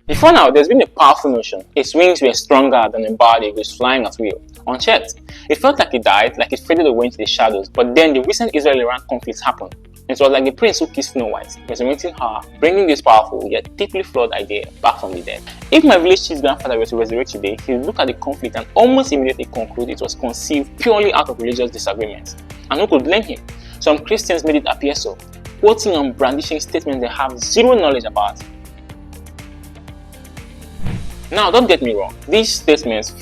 Before now, there's been a powerful notion. Its wings were stronger than a bald eagle's flying at will, unchecked. It felt like it died, like it faded away into the shadows, but then the recent Israel-Iran conflict happened. It was like the prince who kissed Snow White, resurrecting her, bringing this powerful yet deeply flawed idea back from the dead. If my village chief's grandfather were to resurrect today, he would look at the conflict and almost immediately conclude it was conceived purely out of religious disagreements. And who could blame him? Some Christians made it appear so, quoting and brandishing statements they have zero knowledge about. Now, don't get me wrong, these statements,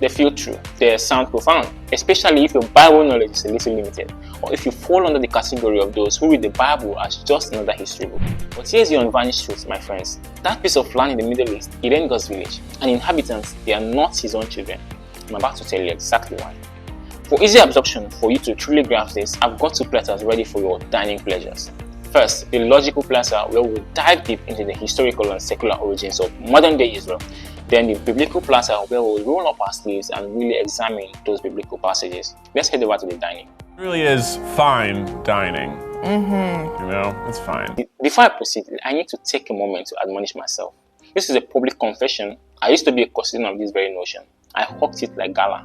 they feel true, they sound profound, especially if your Bible knowledge is a little limited, or if you fall under the category of those who read the Bible as just another history book. But here's the unvarnished truth, my friends. That piece of land in the Middle East, it ain't God's village, and inhabitants, they are not his own children. I'm about to tell you exactly why. For easy absorption, for you to truly grasp this, I've got two platters ready for your dining pleasures. First, the logical platter where we'll dive deep into the historical and secular origins of modern-day Israel. Then the biblical platter where we'll roll up our sleeves and really examine those biblical passages. Let's head over to the dining. It really is fine dining. You know, it's fine. Before I proceed, I need to take a moment to admonish myself. This is a public confession. I used to be a custodian of this very notion. I hawked it like gala.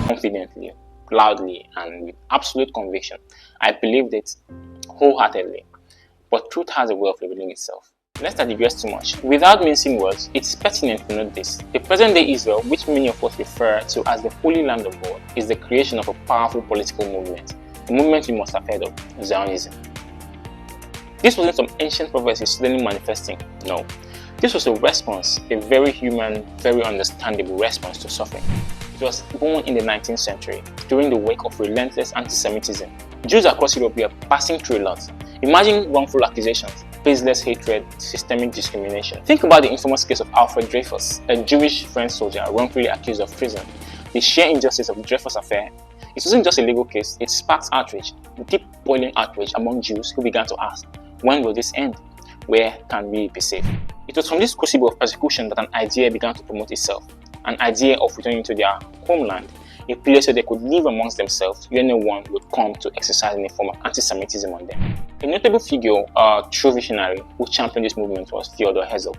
Confidently, loudly, and with absolute conviction. I believed it wholeheartedly. But truth has a way of revealing itself. Lest I digress too much, without mincing words, it's pertinent to note this. The present-day Israel, which many of us refer to as the Holy Land of God, is the creation of a powerful political movement. A movement you must have heard of, Zionism. This wasn't some ancient prophecy suddenly manifesting. No. This was a response, a very human, very understandable response to suffering. It was born in the 19th century, during the wake of relentless anti-Semitism. Jews across Europe were passing through a lot. Imagine wrongful accusations, baseless hatred, systemic discrimination. Think about the infamous case of Alfred Dreyfus, a Jewish French soldier wrongfully accused of treason. The sheer injustice of the Dreyfus affair. It wasn't just a legal case, it sparked outrage, deep boiling outrage among Jews who began to ask, when will this end? Where can we be safe? It was from this crucible of persecution that an idea began to promote itself. An idea of returning to their homeland, a place where they could live amongst themselves where no one would come to exercise any form of anti-Semitism on them. A notable figure, a true visionary who championed this movement was Theodor Herzl.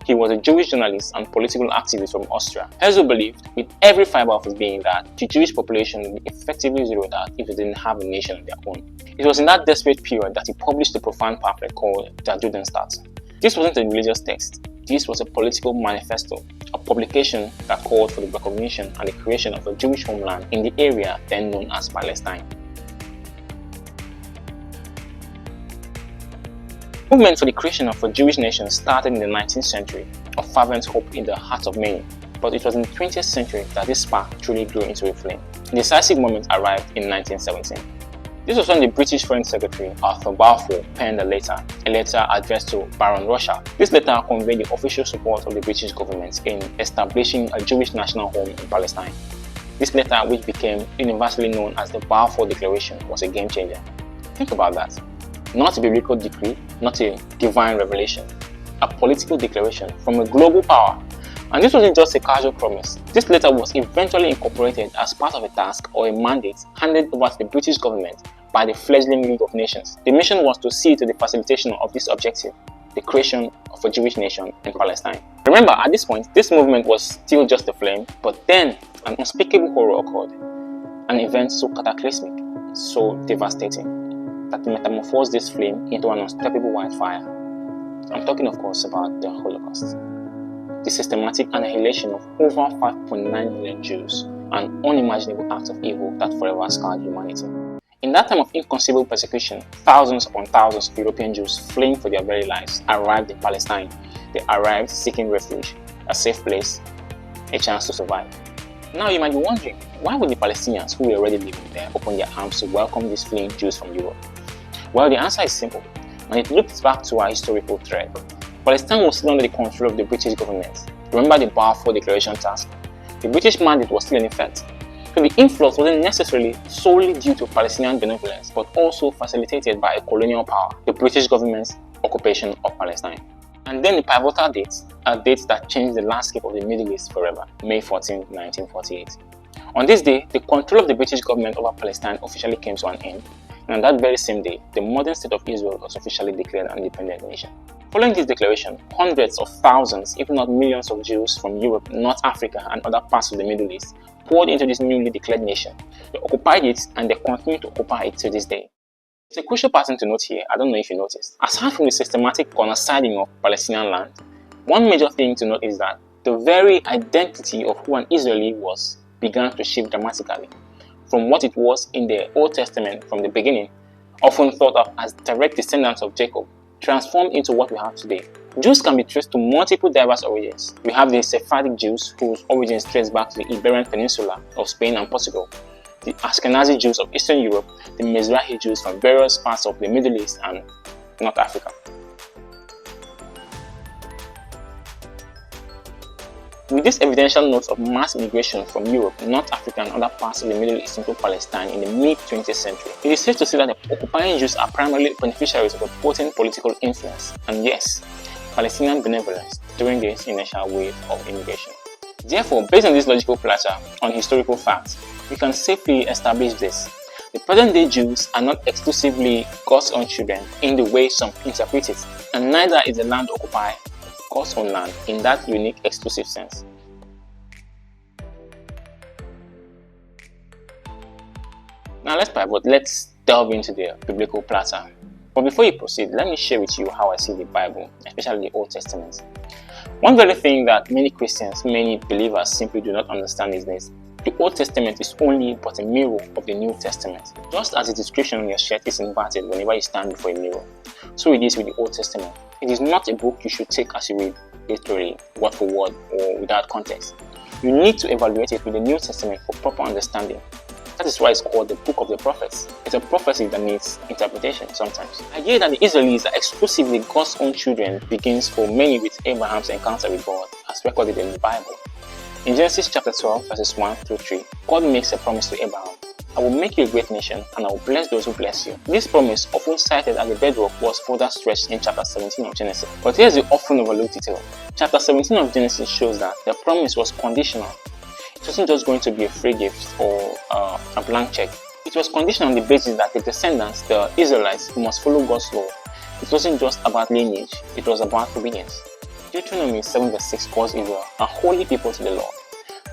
He was a Jewish journalist and political activist from Austria. Herzl believed with every fiber of his being that the Jewish population would be effectively zeroed out if they didn't have a nation of their own. It was in that desperate period that he published a profound pamphlet called Der Judenstaat. This wasn't a religious text. This was a political manifesto, a publication that called for the recognition and the creation of a Jewish homeland in the area then known as Palestine. The movement for the creation of a Jewish nation started in the 19th century, a fervent hope in the hearts of many, but it was in the 20th century that this spark truly grew into a flame. The decisive moment arrived in 1917. This was when the British Foreign Secretary Arthur Balfour penned a letter addressed to Baron Russia. This letter conveyed the official support of the British government in establishing a Jewish national home in Palestine. This letter, which became universally known as the Balfour Declaration, was a game changer. Think about that. Not a biblical decree, not a divine revelation, a political declaration from a global power. And this wasn't just a casual promise. This letter was eventually incorporated as part of a task or a mandate handed over to the British government by the fledgling League of Nations. The mission was to see to the facilitation of this objective, the creation of a Jewish nation in Palestine. Remember, at this point, this movement was still just a flame, but then an unspeakable horror occurred. An event so cataclysmic, so devastating, that metamorphosed this flame into an unstoppable wildfire. I'm talking, of course, about the Holocaust. The systematic annihilation of over 5.9 million Jews, an unimaginable act of evil that forever scarred humanity. In that time of inconceivable persecution, thousands upon thousands of European Jews fleeing for their very lives arrived in Palestine. They arrived seeking refuge, a safe place, a chance to survive. Now you might be wondering, why would the Palestinians who were already living there open their arms to welcome these fleeing Jews from Europe? Well, the answer is simple, and it loops back to our historical thread. Palestine was still under the control of the British government. Remember the Balfour Declaration task? The British mandate was still in effect. So the influx wasn't necessarily solely due to Palestinian benevolence, but also facilitated by a colonial power, the British government's occupation of Palestine. And then the pivotal date, a date that changed the landscape of the Middle East forever, May 14, 1948. On this day, the control of the British government over Palestine officially came to an end. And that very same day, the modern state of Israel was officially declared an independent nation. Following this declaration, hundreds of thousands, if not millions of Jews from Europe, North Africa, and other parts of the Middle East poured into this newly declared nation. They occupied it, and they continue to occupy it to this day. It's a crucial pattern to note here. I don't know if you noticed. Aside from the systematic genociding of Palestinian land, one major thing to note is that the very identity of who an Israeli was began to shift dramatically from what it was in the Old Testament from the beginning, often thought of as direct descendants of Jacob, transformed into what we have today. Jews can be traced to multiple diverse origins. We have the Sephardic Jews, whose origins trace back to the Iberian Peninsula of Spain and Portugal, the Ashkenazi Jews of Eastern Europe, the Mizrahi Jews from various parts of the Middle East and North Africa. With these evidential notes of mass migration from Europe, North Africa and other parts of the Middle East into Palestine in the mid-20th century, it is safe to say that the occupying Jews are primarily beneficiaries of a potent political influence, and yes, Palestinian benevolence during this initial wave of immigration. Therefore, based on this logical platter on historical facts, we can safely establish this. The present-day Jews are not exclusively God's own children in the way some interpret it, and neither is the land occupied God's own land in that unique exclusive sense. Now let's delve into the biblical platter. But before you proceed, let me share with you how I see the Bible, especially the Old Testament. One very thing that many Christians, many believers simply do not understand is this. The Old Testament is only but a mirror of the New Testament. Just as the description on your shirt is inverted whenever you stand before a mirror, so it is with the Old Testament. It is not a book you should take as you read, literally, word for word, or without context. You need to evaluate it with the New Testament for proper understanding. That is why it's called the Book of the Prophets. It's a prophecy that needs interpretation sometimes. The idea that the Israelis are exclusively God's own children begins for many with Abraham's encounter with God, as recorded in the Bible. In Genesis chapter 12, verses 1 through 3, God makes a promise to Abraham. I will make you a great nation, and I will bless those who bless you. This promise, often cited as the bedrock, was further stretched in chapter 17 of Genesis. But here's the often overlooked detail. Chapter 17 of Genesis shows that the promise was conditional. It wasn't just going to be a free gift or a blank check. It was conditional on the basis that the descendants, the Israelites, must follow God's law. It wasn't just about lineage, it was about obedience. Deuteronomy 7 verse 6 calls Israel a holy people to the Lord,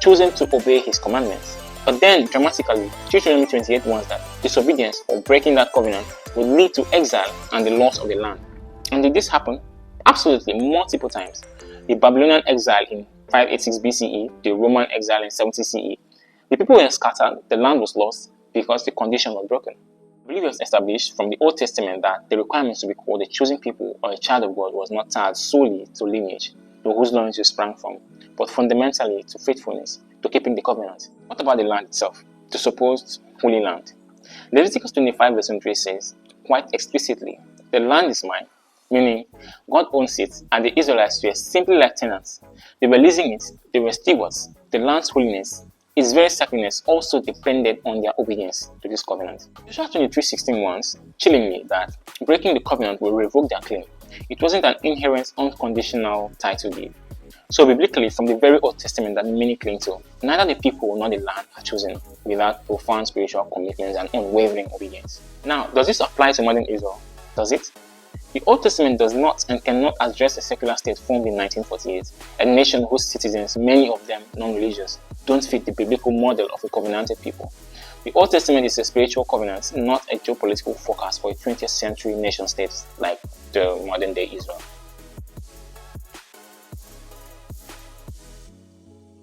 chosen to obey His commandments. But then, dramatically, Deuteronomy 28 warns that disobedience or breaking that covenant would lead to exile and the loss of the land. And did this happen? Absolutely, multiple times. The Babylonian exile in 586 BCE, the Roman exile in 70 CE. The people were scattered, the land was lost because the condition was broken. Believers established from the Old Testament that the requirements to be called a chosen people or a child of God was not tied solely to lineage, to whose loins you sprang from, but fundamentally to faithfulness, to keeping the covenant. What about the land itself? The supposed holy land. Leviticus 25 verse 23 says, quite explicitly, the land is mine, meaning God owns it and the Israelites were simply like tenants. They were leasing it, they were stewards. The land's holiness, its very sacredness also depended on their obedience to this covenant. Joshua 23:16 warns, chillingly, that breaking the covenant will revoke their claim. It wasn't an inherent, unconditional title deed. So biblically, from the very Old Testament that many cling to, neither the people nor the land are chosen without profound spiritual commitments and unwavering obedience. Now, does this apply to modern Israel? Does it? The Old Testament does not and cannot address a secular state formed in 1948, a nation whose citizens, many of them non-religious, don't fit the biblical model of a covenanted people. The Old Testament is a spiritual covenant, not a geopolitical forecast for a 20th century nation state like the modern day Israel.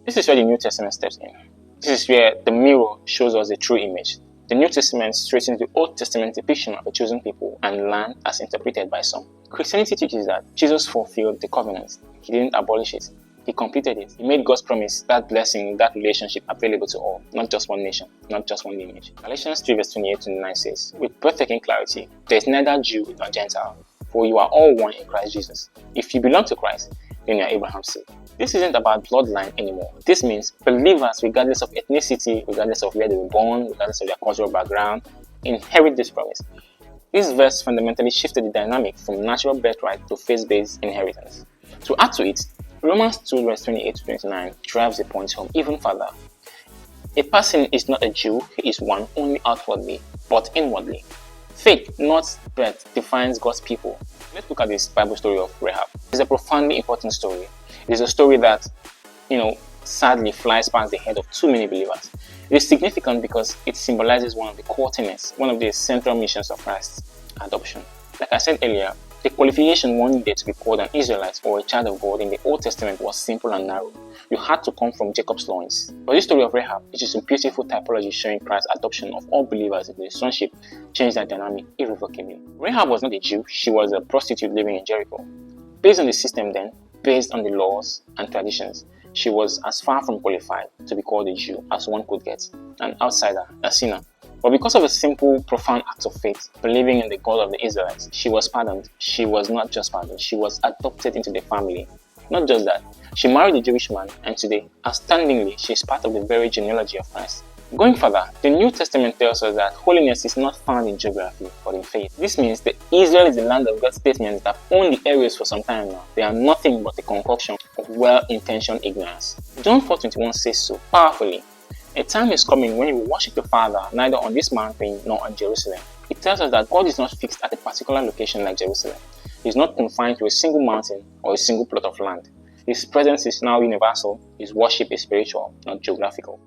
This is where the New Testament steps in. This is where the mirror shows us the true image. The New Testament straightens the Old Testament depiction of a chosen people and land as interpreted by some. Christianity teaches that Jesus fulfilled the covenant. He didn't abolish it. He completed it. He made God's promise, that blessing, that relationship available to all, not just one nation, not just one lineage. Galatians 3 verse 28-29 says, with breathtaking clarity, there is neither Jew nor Gentile, for you are all one in Christ Jesus. If you belong to Christ, then you are Abraham's seed. This isn't about bloodline anymore. This means believers, regardless of ethnicity, regardless of where they were born, regardless of their cultural background, inherit this promise. This verse fundamentally shifted the dynamic from natural birthright to faith-based inheritance. To add to it, Romans 2 verse 28-29 drives the point home even further. A person is not a Jew, he is one only outwardly, but inwardly. Faith, not birth, defines God's people. Let's look at this Bible story of Rahab. It's a profoundly important story. It is a story that, sadly flies past the head of too many believers. It is significant because it symbolizes one of the core tenets, one of the central missions of Christ, adoption. Like I said earlier, the qualification one needed to be called an Israelite or a child of God in the Old Testament was simple and narrow. You had to come from Jacob's loins. But this story of Rahab, which is a beautiful typology showing Christ's adoption of all believers into his sonship, changed that dynamic irrevocably. Rahab was not a Jew, she was a prostitute living in Jericho. Based on the system then, based on the laws and traditions, she was as far from qualified to be called a Jew as one could get, an outsider, a sinner. But because of a simple, profound act of faith, believing in the God of the Israelites, she was pardoned. She was not just pardoned, she was adopted into the family. Not just that, she married a Jewish man, and today, outstandingly, she is part of the very genealogy of Christ. Going further, the New Testament tells us that holiness is not found in geography, but in faith. This means that Israel is the land of God's statements that have owned the areas for some time now. They are nothing but the concoction of well-intentioned ignorance. John 4:21 says so powerfully. A time is coming when you will worship the Father neither on this mountain nor on Jerusalem. It tells us that God is not fixed at a particular location like Jerusalem. He is not confined to a single mountain or a single plot of land. His presence is now universal. His worship is spiritual, not geographical.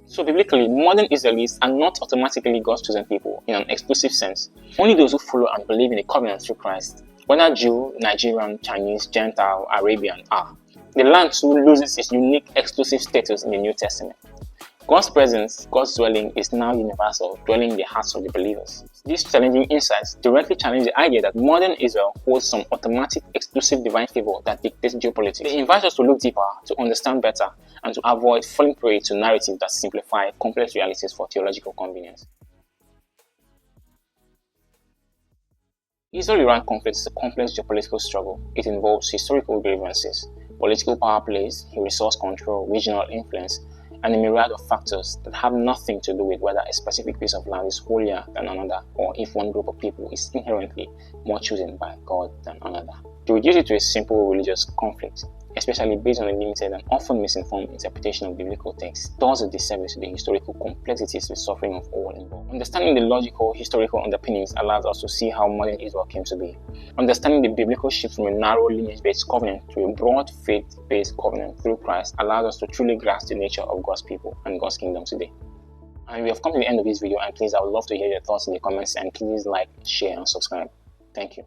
So biblically, modern Israelites are not automatically God's chosen people in an exclusive sense. Only those who follow and believe in the covenant through Christ, whether Jew, Nigerian, Chinese, Gentile, Arabian, are. The land too loses its unique exclusive status in the New Testament. God's presence, God's dwelling, is now universal, dwelling in the hearts of the believers. These challenging insights directly challenge the idea that modern Israel holds some automatic exclusive divine favor that dictates geopolitics. They invite us to look deeper, to understand better, and to avoid falling prey to narratives that simplify complex realities for theological convenience. Israel-Iran conflict is a complex geopolitical struggle. It involves historical grievances, political power plays, resource control, regional influence, and a myriad of factors that have nothing to do with whether a specific piece of land is holier than another or if one group of people is inherently more chosen by God than another. To reduce it to a simple religious conflict, especially based on a limited and often misinformed interpretation of biblical texts, does a disservice to the historical complexities and suffering of all involved. Understanding the logical, historical underpinnings allows us to see how modern Israel came to be. Understanding the biblical shift from a narrow lineage-based covenant to a broad faith-based covenant through Christ allows us to truly grasp the nature of God's people and God's kingdom today. And we have come to the end of this video, and please, I would love to hear your thoughts in the comments, and please like, share, and subscribe. Thank you.